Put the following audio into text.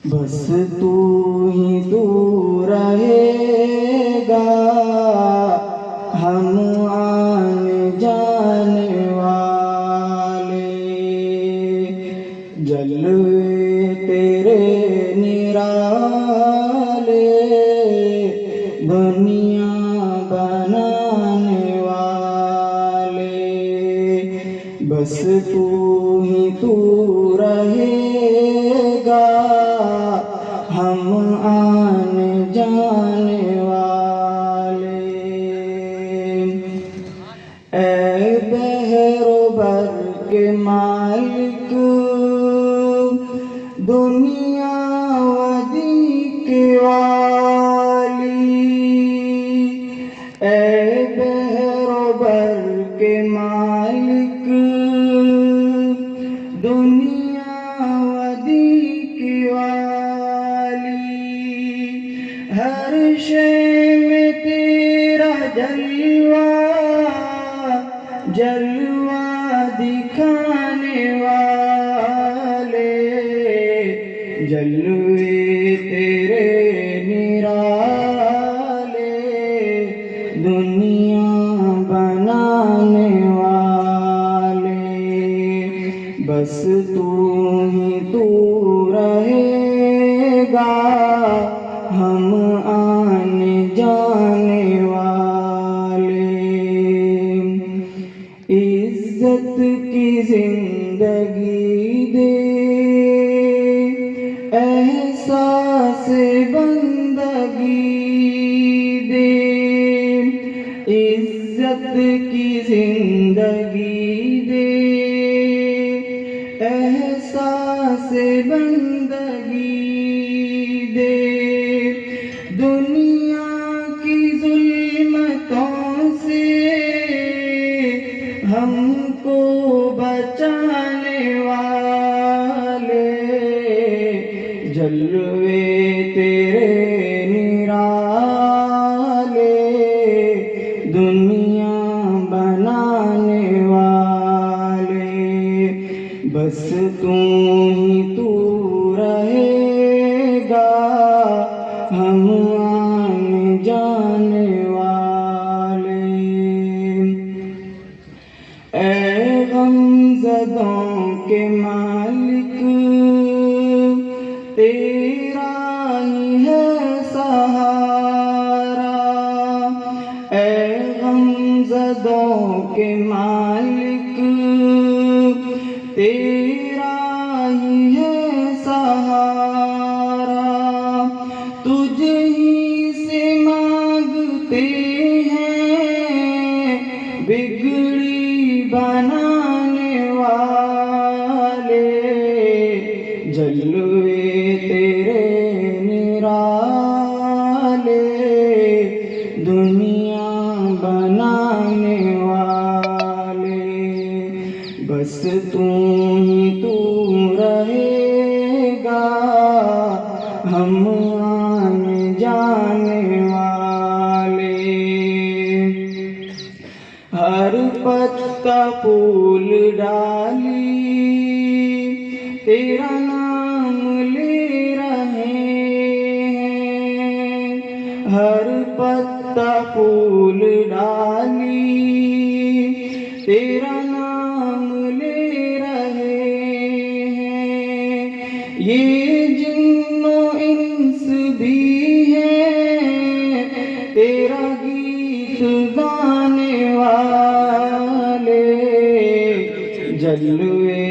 بس تو ہی تو رہے گا، ہم آنے جانے والے، جلوے تیرے نرالے، دنیا بنانے والے، بس تو ہی تو رہے گا، ہم آنے جانے والے۔ اے بحر و بر کے مالک، دنیا ودی کے والی، اے بحر و بر کے مالک، دنیا ودی کی والی، ہر شے میں تیرا جلوہ جلوہ دکھانے والے، جلوے تیرے نرالے، دنیا بنانے والے، بس تو ہی تو رہے گا، ہم آنے جانے والے۔ عزت کی زندگی دے، احساس بندگی دے، عزت کی زندگی دے، احساس بندگی دے، دنیا کی ظلمتوں سے ہم کو بچانے والے، جلوے تیرے نرالے، دنیا بنانے والے، بس تو ہی تو رہے گا، ہم آنے جانے والے۔ اے غم زدوں کے مالک، تیرا ہی ہے سہارا، اے غم زدوں کے مالک، تیرا ہی ہے سہارا، تجھ ہی سے مانگتے ہیں بگڑی بنانے والے، جلوے تیرے نرالے، دنیا بنانے والے، بس تو ہی تو رہے گا، ہم آنے جانے والے، ہر پتا پھول ڈالی تیرا نام لے رہے ہیں، ہر پتا پھول ڈالی تیرا نام لے رہے ہیں، یہ جن و انس بھی ہیں تیرا گیت گانے والے، جلوے